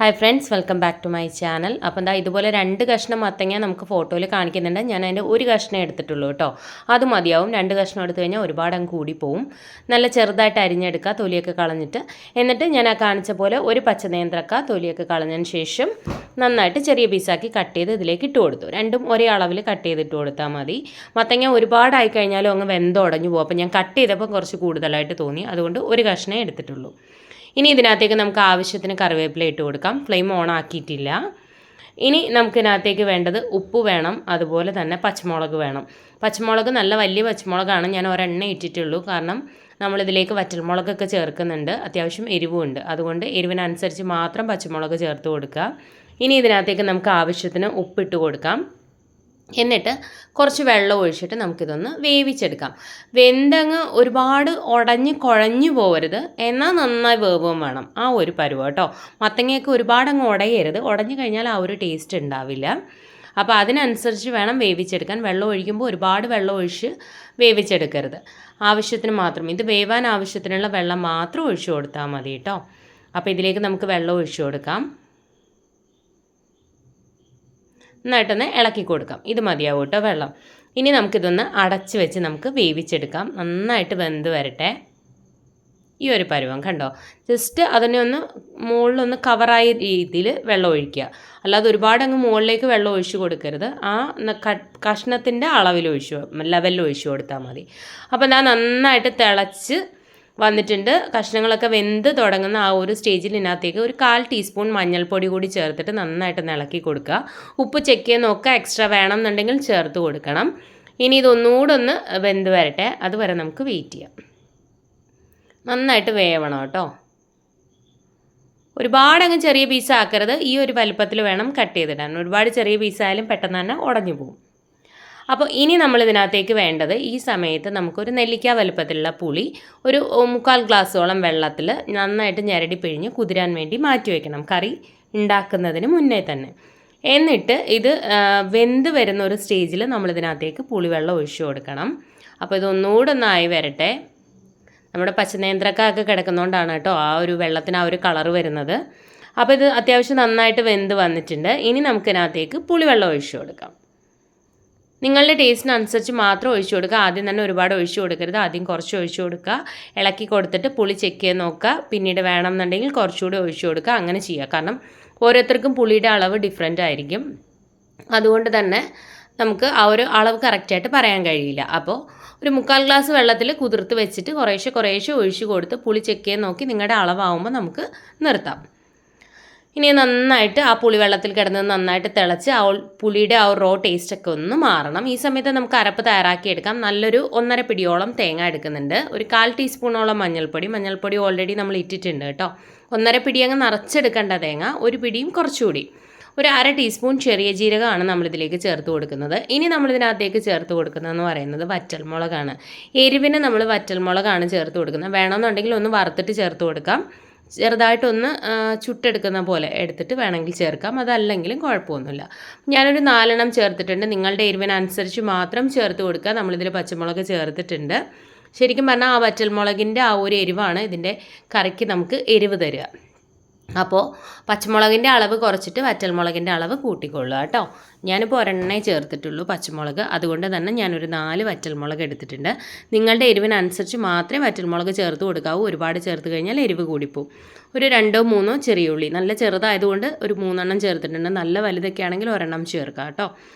Hi friends, welcome back to my channel. അപ്പോൾ എന്താ ഇതുപോലെ 2 കഷ്ണം മത്തങ്ങ നമുക്ക് ഫോട്ടോയിൽ കാണിക്കുന്നുണ്ട്. ഞാൻ അതിൻ്റെ ഒരു കഷ്ണം എടുത്തിട്ടുള്ളൂ കേട്ടോ. അത് മതിയാവും. 2 കഷ്ണം എടുത്തു കഴിഞ്ഞാൽ ഒരുപാട് അങ്ങ് കൂടിപ്പോവും. നല്ല ചെറുതായിട്ട് അരിഞ്ഞെടുക്കുക, തൊലിയൊക്കെ കളഞ്ഞിട്ട്. എന്നിട്ട് ഞാൻ ആ കാണിച്ച പോലെ ഒരു പച്ചനേന്ത്രക്ക തൊലിയൊക്കെ കളഞ്ഞതിന് ശേഷം നന്നായിട്ട് ചെറിയ പീസാക്കി കട്ട് ചെയ്ത് ഇതിലേക്ക് ഇട്ട് കൊടുത്തു. രണ്ടും ഒരേ അളവിൽ കട്ട് ചെയ്തിട്ട് കൊടുത്താൽ മതി. മത്തങ്ങ ഒരുപാടായി കഴിഞ്ഞാലും അങ്ങ് വെന്തുടഞ്ഞു പോകും. അപ്പോൾ ഞാൻ കട്ട് ചെയ്തപ്പോൾ കുറച്ച് കൂടുതലായിട്ട് തോന്നി, അതുകൊണ്ട് ഒരു കഷ്ണമേ എടുത്തിട്ടുള്ളൂ. ഇനി ഇതിനകത്തേക്ക് നമുക്ക് ആവശ്യത്തിന് കറിവേപ്പില ഇട്ട് കൊടുക്കാം. ഫ്ലെയിം ഓൺ ആക്കിയിട്ടില്ല. ഇനി നമുക്കിതിനകത്തേക്ക് വേണ്ടത് ഉപ്പ് വേണം, അതുപോലെ തന്നെ പച്ചമുളക് വേണം. പച്ചമുളക് നല്ല വലിയ പച്ചമുളകാണ്, ഞാൻ ഒരെണ്ണ ഇട്ടിട്ടുള്ളൂ. കാരണം നമ്മളിതിലേക്ക് വറ്റൽമുളകൊക്കെ ചേർക്കുന്നുണ്ട്, അത്യാവശ്യം എരിവുണ്ട്. അതുകൊണ്ട് എരിവിനനുസരിച്ച് മാത്രം പച്ചമുളക് ചേർത്ത് കൊടുക്കുക. ഇനി ഇതിനകത്തേക്ക് നമുക്ക് ആവശ്യത്തിന് ഉപ്പിട്ട് കൊടുക്കാം. എന്നിട്ട് കുറച്ച് വെള്ളം ഒഴിച്ചിട്ട് നമുക്കിതൊന്ന് വേവിച്ചെടുക്കാം. വെന്തങ്ങ് ഒരുപാട് കുഴഞ്ഞു പോകരുത്, എന്നാൽ നന്നായി വേവും വേണം. ആ ഒരു പരുവം കേട്ടോ. മത്തങ്ങയൊക്കെ ഒരുപാട് അങ്ങ് ഉടയരുത്, ഉടഞ്ഞു കഴിഞ്ഞാൽ ആ ഒരു ടേസ്റ്റ് ഉണ്ടാവില്ല. അപ്പോൾ അതിനനുസരിച്ച് വേണം വേവിച്ചെടുക്കാൻ. വെള്ളം ഒഴിക്കുമ്പോൾ ഒരുപാട് വെള്ളം ഒഴിച്ച് വേവിച്ചെടുക്കരുത്, ആവശ്യത്തിന് മാത്രം. ഇത് വേവാൻ ആവശ്യത്തിനുള്ള വെള്ളം മാത്രം ഒഴിച്ചു കൊടുത്താൽ മതി കേട്ടോ. അപ്പോൾ ഇതിലേക്ക് നമുക്ക് വെള്ളം ഒഴിച്ചു കൊടുക്കാം. നന്നായിട്ടൊന്ന് ഇളക്കി കൊടുക്കാം. ഇത് മതിയാവും കേട്ടോ വെള്ളം. ഇനി നമുക്കിതൊന്ന് അടച്ച് വെച്ച് നമുക്ക് വേവിച്ചെടുക്കാം. നന്നായിട്ട് വെന്ത് വരട്ടെ. ഈ ഒരു പരുവം കണ്ടോ, ജസ്റ്റ് അതിനെ ഒന്ന് മുകളിലൊന്ന് കവറായ രീതിയിൽ വെള്ളം ഒഴിക്കുക. അല്ലാതെ ഒരുപാട് അങ്ങ് മുകളിലേക്ക് വെള്ളം ഒഴിച്ചു കൊടുക്കരുത്. ആ കഷ്ണത്തിൻ്റെ ലെവലിൽ ഒഴിച്ചു കൊടുത്താൽ മതി. അപ്പോൾ ഞാൻ നന്നായിട്ട് തിളച്ച് വന്നിട്ടുണ്ട്. കഷ്ണങ്ങളൊക്കെ വെന്ത് തുടങ്ങുന്ന ആ ഒരു സ്റ്റേജിൽ ഇതിനകത്തേക്ക് ഒരു 1/4 ടീസ്പൂൺ മഞ്ഞൾപ്പൊടി കൂടി ചേർത്തിട്ട് നന്നായിട്ട് ഇളക്കി കൊടുക്കുക. ഉപ്പ് ചെക്ക് ചെയ്ത് നോക്കുക, എക്സ്ട്രാ വേണമെന്നുണ്ടെങ്കിൽ ചേർത്ത് കൊടുക്കണം. ഇനി ഇതൊന്നുകൂടെ ഒന്ന് വെന്ത് വരട്ടെ, അതുവരെ നമുക്ക് വെയിറ്റ് ചെയ്യാം. നന്നായിട്ട് വേവണം കേട്ടോ. ഒരുപാട് അങ്ങ് ചെറിയ പീസ് ആക്കരുത്, ഈ ഒരു വലുപ്പത്തിൽ വേണം കട്ട് ചെയ്തിടാൻ. ഒരുപാട് ചെറിയ പീസായാലും പെട്ടെന്ന് തന്നെ ഉടഞ്ഞു പോകും. അപ്പോൾ ഇനി നമ്മളിതിനകത്തേക്ക് വേണ്ടത്, ഈ സമയത്ത് നമുക്കൊരു നെല്ലിക്ക വലുപ്പത്തിലുള്ള പുളി ഒരു 3/4 ഗ്ലാസ്സോളം വെള്ളത്തിൽ നന്നായിട്ട് ഞെരടി പിഴിഞ്ഞ് കുതിരാൻ വേണ്ടി മാറ്റി വയ്ക്കണം, കറി ഉണ്ടാക്കുന്നതിന് മുന്നേ തന്നെ. എന്നിട്ട് ഇത് വെന്ത് വരുന്ന ഒരു സ്റ്റേജിൽ നമ്മളിതിനകത്തേക്ക് പുളിവെള്ളം ഒഴിച്ചു കൊടുക്കണം. അപ്പോൾ ഇതൊന്നുകൂടെ ഒന്നായി വരട്ടെ. നമ്മുടെ പച്ചനേന്ത്രക്ക കിടക്കുന്നതുകൊണ്ടാണ് കേട്ടോ ആ ഒരു വെള്ളത്തിന് ആ ഒരു കളറ് വരുന്നത്. അപ്പോൾ ഇത് അത്യാവശ്യം നന്നായിട്ട് വെന്ത് വന്നിട്ടുണ്ട്. ഇനി നമുക്കിതിനകത്തേക്ക് പുളിവെള്ളം ഒഴിച്ചു കൊടുക്കാം. നിങ്ങളുടെ ടേസ്റ്റിനനുസരിച്ച് മാത്രം ഒഴിച്ചു കൊടുക്കുക. ആദ്യം തന്നെ ഒരുപാട് ഒഴിച്ചു കൊടുക്കരുത്, ആദ്യം കുറച്ച് ഒഴിച്ചു കൊടുക്കുക. ഇളക്കി കൊടുത്തിട്ട് പുളി ചെക്ക് ചെയ്ത് നോക്കുക. പിന്നീട് വേണമെന്നുണ്ടെങ്കിൽ കുറച്ചുകൂടി ഒഴിച്ചു കൊടുക്കുക. അങ്ങനെ ചെയ്യുക. കാരണം ഓരോരുത്തർക്കും പുളിയുടെ അളവ് ഡിഫറെൻ്റ് ആയിരിക്കും. അതുകൊണ്ട് തന്നെ നമുക്ക് ആ ഒരു അളവ് കറക്റ്റായിട്ട് പറയാൻ കഴിയില്ല. അപ്പോൾ ഒരു 3/4 ഗ്ലാസ് വെള്ളത്തിൽ കുതിർത്ത് വെച്ചിട്ട് കുറേശ്ശെ ഒഴിച്ചു കൊടുത്ത് പുളി ചെക്ക് ചെയ്ത് നോക്കി നിങ്ങളുടെ അളവാകുമ്പോൾ നമുക്ക് നിർത്താം. ഇനി നന്നായിട്ട് ആ പുളിവെള്ളത്തിൽ കിടന്ന് നന്നായിട്ട് തിളച്ച് ആ പുളിയുടെ ആ റോ ടേസ്റ്റൊക്കെ ഒന്ന് മാറണം. ഈ സമയത്ത് നമുക്ക് അരപ്പ് തയ്യാറാക്കിയെടുക്കാം. നല്ലൊരു 1.5 പിടിയോളം തേങ്ങ എടുക്കുന്നുണ്ട്. ഒരു 1/4 ടീസ്പൂണോളം മഞ്ഞൾപ്പൊടി ഓൾറെഡി നമ്മൾ ഇട്ടിട്ടുണ്ട് കേട്ടോ. 1.5 പിടി അങ്ങ് നിറച്ചെടുക്കേണ്ട തേങ്ങ, ഒരു പിടിയും കുറച്ചുകൂടി. ഒരു 1/2 ടീസ്പൂൺ ചെറിയ ജീരകമാണ് നമ്മളിതിലേക്ക് ചേർത്ത് കൊടുക്കുന്നത്. ഇനി നമ്മളിതിനകത്തേക്ക് ചേർത്ത് കൊടുക്കുന്നതെന്ന് പറയുന്നത് വറ്റൽമുളകാണ്. എരിവിന് നമ്മൾ വറ്റൽമുളകാണ് ചേർത്ത് കൊടുക്കുന്നത്. വേണമെന്നുണ്ടെങ്കിൽ ഒന്ന് വറുത്തിട്ട് ചേർത്ത് കൊടുക്കാം. ചെറുതായിട്ടൊന്ന് ചുട്ടെടുക്കുന്ന പോലെ എടുത്തിട്ട് വേണമെങ്കിൽ ചേർക്കാം, അതല്ലെങ്കിലും കുഴപ്പമൊന്നുമില്ല. ഞാനൊരു 4 എണ്ണം ചേർത്തിട്ടുണ്ട്. നിങ്ങളുടെ എരിവിനനുസരിച്ച് മാത്രം ചേർത്ത് കൊടുക്കുക. നമ്മളിതിൽ പച്ചമുളക് ചേർത്തിട്ടുണ്ട്. ശരിക്കും പറഞ്ഞാൽ ആ വറ്റൽമുളകിൻ്റെ ആ ഒരു എരിവാണ് ഇതിൻ്റെ കറിക്ക് നമുക്ക് എരിവ് തരിക. അപ്പോൾ പച്ചമുളകിൻ്റെ അളവ് കുറച്ചിട്ട് വറ്റൽമുളകിൻ്റെ അളവ് കൂട്ടിക്കൊള്ളുക കേട്ടോ. ഞാനിപ്പോൾ ഒരെണ്ണേ ചേർത്തിട്ടുള്ളൂ പച്ചമുളക്, അതുകൊണ്ട് തന്നെ ഞാനൊരു 4 വറ്റൽമുളക് എടുത്തിട്ടുണ്ട്. നിങ്ങളുടെ എരിവിനനുസരിച്ച് മാത്രമേ വറ്റൽമുളക് ചേർത്ത് കൊടുക്കാവൂ. ഒരുപാട് ചേർത്ത് കഴിഞ്ഞാൽ എരിവ് കൂടിപ്പോവും. ഒരു 2-3 ചെറിയ ഉള്ളി, നല്ല ചെറുതായതുകൊണ്ട് ഒരു 3 എണ്ണം ചേർത്തിട്ടുണ്ട്. നല്ല വലുതൊക്കെ ആണെങ്കിൽ ഒരെണ്ണം ചേർക്കാം കേട്ടോ.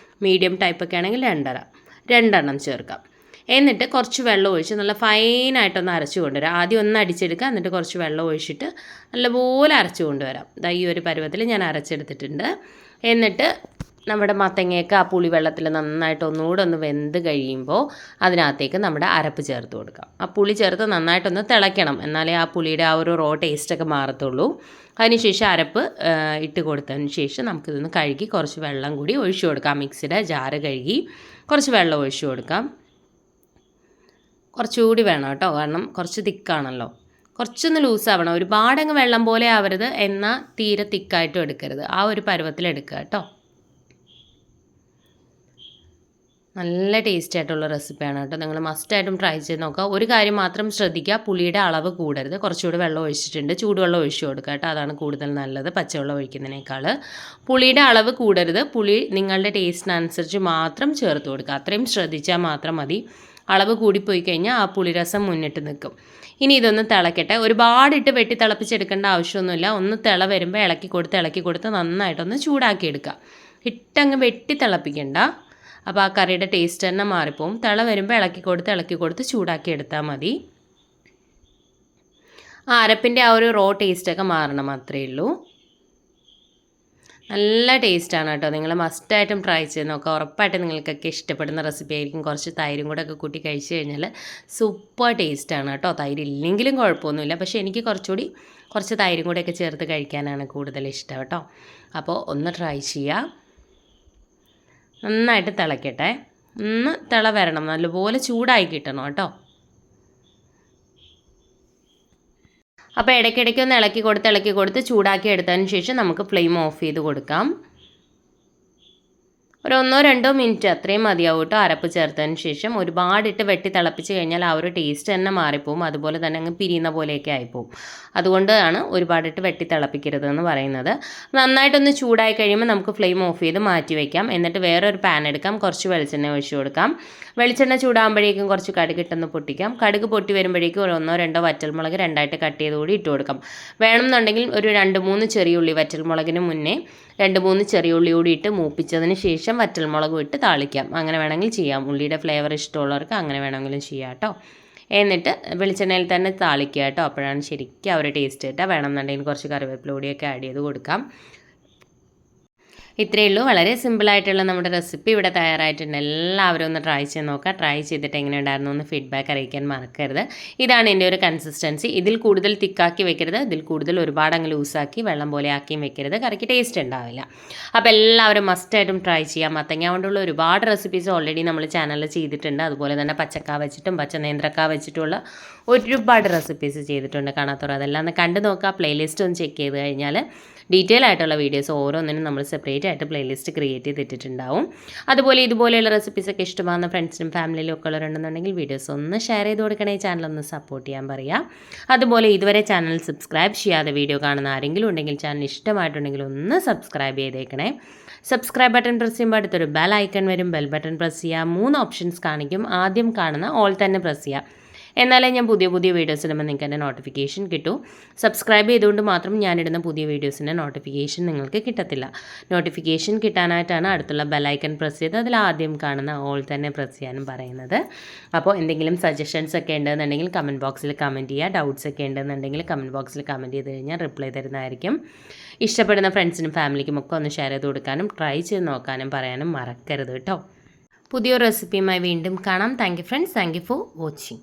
മീഡിയം ടൈപ്പൊക്കെ ആണെങ്കിൽ 2 എണ്ണം ചേർക്കാം. എന്നിട്ട് കുറച്ച് വെള്ളം ഒഴിച്ച് നല്ല ഫൈനായിട്ടൊന്ന് അരച്ചു കൊണ്ടുവരാം. ആദ്യം ഒന്ന് അടിച്ചെടുക്കുക, എന്നിട്ട് കുറച്ച് വെള്ളം ഒഴിച്ചിട്ട് നല്ലപോലെ അരച്ചു കൊണ്ടുവരാം. ഈ ഒരു പരുവത്തിൽ ഞാൻ അരച്ചെടുത്തിട്ടുണ്ട്. എന്നിട്ട് നമ്മുടെ മത്തങ്ങയൊക്കെ ആ പുളി വെള്ളത്തിൽ നന്നായിട്ട് ഒന്നുകൂടെ ഒന്ന് വെന്ത് കഴിയുമ്പോൾ അതിനകത്തേക്ക് നമ്മുടെ അരപ്പ് ചേർത്ത് കൊടുക്കാം. ആ പുളി ചേർത്ത് നന്നായിട്ടൊന്ന് തിളയ്ക്കണം, എന്നാലേ ആ പുളിയുടെ ആ ഒരു റോ ടേസ്റ്റൊക്കെ മാറത്തുള്ളൂ. അതിനുശേഷം അരപ്പ് ഇട്ട് കൊടുത്തതിന് ശേഷം നമുക്കിതൊന്ന് കഴുകി കുറച്ച് വെള്ളം കൂടി ഒഴിച്ചു കൊടുക്കാം. മിക്സിയുടെ ജാറ് കഴുകി കുറച്ച് വെള്ളം ഒഴിച്ചു കൊടുക്കാം. കുറച്ചുകൂടി വേണം കേട്ടോ, കാരണം കുറച്ച് തിക്കാണല്ലോ. കുറച്ചൊന്ന് ലൂസാവണം, ഒരുപാടങ്ങ് വെള്ളം പോലെ ആവരുത്, എന്നാൽ തീരെ തിക്കായിട്ടും എടുക്കരുത്. ആ ഒരു പരുവത്തിൽ എടുക്കുക കേട്ടോ. നല്ല ടേസ്റ്റ് ആയിട്ടുള്ള റെസിപ്പിയാണ് കേട്ടോ. നിങ്ങൾ മസ്റ്റായിട്ടും ട്രൈ ചെയ്ത് നോക്കുക. ഒരു കാര്യം മാത്രം ശ്രദ്ധിക്കുക, പുളിയുടെ അളവ് കൂടരുത്. കുറച്ചുകൂടി വെള്ളം ഒഴിച്ചിട്ടുണ്ട്, ചൂടുവെള്ളം ഒഴിച്ചു കൊടുക്കുക കേട്ടോ. അതാണ് കൂടുതൽ നല്ലത് പച്ചവെള്ളം ഒഴിക്കുന്നതിനേക്കാൾ. പുളിയുടെ അളവ് കൂടരുത്. പുളി നിങ്ങളുടെ ടേസ്റ്റിനനുസരിച്ച് മാത്രം ചേർത്ത് കൊടുക്കുക. അത്രയും ശ്രദ്ധിച്ചാൽ മാത്രം മതി. അളവ് കൂടിപ്പോയി കഴിഞ്ഞാൽ ആ പുളിരസം മുന്നിട്ട് നിൽക്കും. ഇനി ഇതൊന്ന് തിളക്കട്ടെ. ഒരുപാടിട്ട് വെട്ടി തിളപ്പിച്ചെടുക്കേണ്ട ആവശ്യമൊന്നുമില്ല. ഒന്ന് തിള വരുമ്പോൾ ഇളക്കി കൊടുത്ത് നന്നായിട്ടൊന്ന് ചൂടാക്കിയെടുക്കുക. ഇട്ടങ്ങ് വെട്ടി തിളപ്പിക്കണ്ട. അപ്പോൾ ആ കറിയുടെ ടേസ്റ്റ് തന്നെ മാറിപ്പോവും. തിള വരുമ്പോൾ ഇളക്കി കൊടുത്ത് ചൂടാക്കി എടുത്താൽ മതി. ആ അരപ്പിൻ്റെ ആ ഒരു റോ ടേസ്റ്റൊക്കെ മാറണം, അത്രയേ ഉള്ളൂ. നല്ല ടേസ്റ്റാണ് കേട്ടോ. നിങ്ങൾ മസ്റ്റായിട്ടും ട്രൈ ചെയ്ത് നോക്കുക. ഉറപ്പായിട്ട് നിങ്ങൾക്കൊക്കെ ഇഷ്ടപ്പെടുന്ന റെസിപ്പി ആയിരിക്കും. കുറച്ച് തൈരും കൂടെ ഒക്കെ കൂട്ടി കഴിച്ച് കഴിഞ്ഞാൽ സൂപ്പർ ടേസ്റ്റാണ് കേട്ടോ. തൈര് ഇല്ലെങ്കിലും കുഴപ്പമൊന്നുമില്ല, പക്ഷേ എനിക്ക് കുറച്ച് തൈരും കൂടെയൊക്കെ ചേർത്ത് കഴിക്കാനാണ് കൂടുതൽ ഇഷ്ടം കേട്ടോ. അപ്പോൾ ഒന്ന് ട്രൈ ചെയ്യുക. നന്നായിട്ട് തിളക്കട്ടെ. ഒന്ന് തിള വരണം, നല്ലപോലെ ചൂടായി കിട്ടണം കേട്ടോ. അപ്പോൾ ഇടയ്ക്കിടയ്ക്ക് ഒന്ന് ഇളക്കി കൊടുത്ത് ചൂടാക്കി എടുത്തതിന് ശേഷം നമുക്ക് ഫ്ലെയിം ഓഫ് ചെയ്ത് കൊടുക്കാം. ഒരു 1-2 മിനിറ്റ് അത്രയും മതിയാവും കേട്ടോ. അരപ്പ് ചേർത്തതിന് ശേഷം ഒരുപാടിട്ട് വെട്ടി തിളപ്പിച്ച് കഴിഞ്ഞാൽ ആ ഒരു ടേസ്റ്റ് തന്നെ മാറിപ്പോവും. അതുപോലെ തന്നെ അങ്ങ് പിരിയുന്ന പോലെയൊക്കെ ആയിപ്പോവും. അതുകൊണ്ടാണ് ഒരുപാടിട്ട് വെട്ടി തിളപ്പിക്കരുത് എന്ന് പറയുന്നത്. നന്നായിട്ടൊന്ന് ചൂടായി കഴിയുമ്പോൾ നമുക്ക് ഫ്ലെയിം ഓഫ് ചെയ്ത് മാറ്റി വയ്ക്കാം. എന്നിട്ട് വേറൊരു പാൻ എടുക്കാം, കുറച്ച് വെളിച്ചെണ്ണ ഒഴിച്ച് കൊടുക്കാം. വെളിച്ചെണ്ണ ചൂടാകുമ്പോഴേക്കും കുറച്ച് കടുകിട്ടൊന്ന് പൊട്ടിക്കാം. കടുക് പൊട്ടി വരുമ്പോഴേക്കും ഒരു 1-2 വറ്റൽമുളക് രണ്ടായിട്ട് കട്ട് ചെയ്ത് കൂടി ഇട്ട് കൊടുക്കാം. വേണമെന്നുണ്ടെങ്കിൽ ഒരു 2-3 ചെറിയ ഉള്ളി, വറ്റൽമുളകിന് മുന്നേ 2-3 ചെറിയ ഉള്ളി കൂടി ഇട്ട് മൂപ്പിച്ചതിന് ശേഷം വറ്റൽമുളകും ഇട്ട് താളിക്കാം. അങ്ങനെ വേണമെങ്കിൽ ചെയ്യാം. ഉള്ളിയുടെ ഫ്ലേവർ ഇഷ്ടമുള്ളവർക്ക് അങ്ങനെ വേണമെങ്കിലും ചെയ്യാം കേട്ടോ. എന്നിട്ട് വെളിച്ചെണ്ണയിൽ തന്നെ താളിക്കുക കേട്ടോ. അപ്പോഴാണ് ശരിക്കും ആ ഒരു ടേസ്റ്റ് കിട്ടുക. വേണമെന്നുണ്ടെങ്കിൽ കുറച്ച് കറിവേപ്പില പൊടിയൊക്കെ ആഡ് ചെയ്ത് കൊടുക്കാം. ഇത്രയേ ഉള്ളൂ. വളരെ സിമ്പിളായിട്ടുള്ള നമ്മുടെ റെസിപ്പി ഇവിടെ തയ്യാറായിട്ടുണ്ട്. എല്ലാവരും ഒന്ന് ട്രൈ ചെയ്ത് നോക്കുക. ട്രൈ ചെയ്തിട്ട് എങ്ങനെ ഉണ്ടായിരുന്നു എന്ന് ഫീഡ്ബാക്ക് അറിയിക്കാൻ മറക്കരുത്. ഇതാണ് എൻ്റെ ഒരു കൺസിസ്റ്റൻസി. ഇതിൽ കൂടുതൽ തിക്കാക്കി വെക്കരുത്, ഇതിൽ കൂടുതൽ ഒരുപാട് അങ്ങ് ലൂസാക്കി വെള്ളം പോലെ ആക്കിയും വെക്കരുത്. കറിക്ക് ടേസ്റ്റ് ഉണ്ടാവില്ല. അപ്പോൾ എല്ലാവരും മസ്റ്റായിട്ടും ട്രൈ ചെയ്യാം. മത്തങ്ങ കൊണ്ടുള്ള ഒരുപാട് റെസിപ്പീസ് ഓൾറെഡി നമ്മൾ ചാനലിൽ ചെയ്തിട്ടുണ്ട്. അതുപോലെ തന്നെ പച്ചക്ക വെച്ചിട്ടും പച്ചനേന്ത്രക്ക വെച്ചിട്ടുള്ള ഒരുപാട് റെസിപ്പീസ് ചെയ്തിട്ടുണ്ട്. കാണാത്തവർ അതെല്ലാം ഒന്ന് കണ്ടു നോക്കുക. പ്ലേലിസ്റ്റ് ഒന്ന് ചെക്ക് ചെയ്ത് കഴിഞ്ഞാൽ ഡീറ്റെയിൽ ആയിട്ടുള്ള വീഡിയോസ് ഓരോന്നിനും നമ്മൾ സെപ്പറേറ്റ് ആയിട്ട് പ്ലേലിസ്റ്റ് ക്രിയേറ്റ് ചെയ്തിട്ടുണ്ടാവും. അതുപോലെ ഇതുപോലെയുള്ള റെസിപ്പീസൊക്കെ ഇഷ്ടമാകുന്ന ഫ്രണ്ട്സിനും ഫാമിലിയിലും ഒക്കെ ഉള്ളവരുണ്ടെന്നുണ്ടെങ്കിൽ വീഡിയോസ് ഒന്ന് ഷെയർ ചെയ്ത് കൊടുക്കണേ. ചാനലൊന്ന് സപ്പോർട്ട് ചെയ്യാൻ പറയാം. അതുപോലെ ഇതുവരെ ചാനൽ സബ്സ്ക്രൈബ് ചെയ്യാതെ വീഡിയോ കാണുന്ന ആരെങ്കിലും ഉണ്ടെങ്കിൽ ചാനൽ ഇഷ്ടമായിട്ടുണ്ടെങ്കിൽ ഒന്ന് സബ്സ്ക്രൈബ് ചെയ്തേക്കണേ. സബ്സ്ക്രൈബ് ബട്ടൺ പ്രസ് ചെയ്യുമ്പോൾ അടുത്തൊരു ബെൽ ഐക്കൺ വരും. ബെൽ ബട്ടൺ പ്രസ് ചെയ്യുക. 3 ഓപ്ഷൻസ് കാണിക്കും. ആദ്യം കാണുന്ന ഓൾ തന്നെ പ്രസ് ചെയ്യുക. എന്നാലേ ഞാൻ പുതിയ വീഡിയോസ് ഇടുമ്പോൾ നിങ്ങൾക്ക് എൻ്റെ നോട്ടിഫിക്കേഷൻ കിട്ടും. സബ്സ്ക്രൈബ് ചെയ്തുകൊണ്ട് മാത്രം ഞാനിടുന്ന പുതിയ വീഡിയോസിൻ്റെ നോട്ടിഫിക്കേഷൻ നിങ്ങൾക്ക് കിട്ടത്തില്ല. നോട്ടിഫിക്കേഷൻ കിട്ടാനായിട്ടാണ് അടുത്തുള്ള ബെലൈക്കൺ പ്രസ് ചെയ്ത് അതിൽ ആദ്യം കാണുന്ന ഓൾ തന്നെ പ്രസ് ചെയ്യാനും പറയുന്നത്. അപ്പോൾ എന്തെങ്കിലും സജഷൻസ് ഒക്കെ ഉണ്ടെന്നുണ്ടെങ്കിൽ കമൻറ്റ് ബോക്സിൽ കമൻറ്റ് ചെയ്യുക. ഡൗട്ട്സ് ഒക്കെ ഉണ്ടെന്നുണ്ടെങ്കിൽ കമൻറ്റ് ബോക്സിൽ കമൻറ്റ് ചെയ്ത് കഴിഞ്ഞാൽ റിപ്ലൈ തരുന്നതായിരിക്കും. ഇഷ്ടപ്പെടുന്ന ഫ്രണ്ട്സിനും ഫാമിലിക്കും ഒക്കെ ഒന്ന് ഷെയർ ചെയ്ത് കൊടുക്കാനും ട്രൈ ചെയ്ത് നോക്കാനും പറയാനും മറക്കരുത് കേട്ടോ. പുതിയൊരു റെസിപ്പിയുമായി വീണ്ടും കാണാം. Thank you friends. Thank you for watching.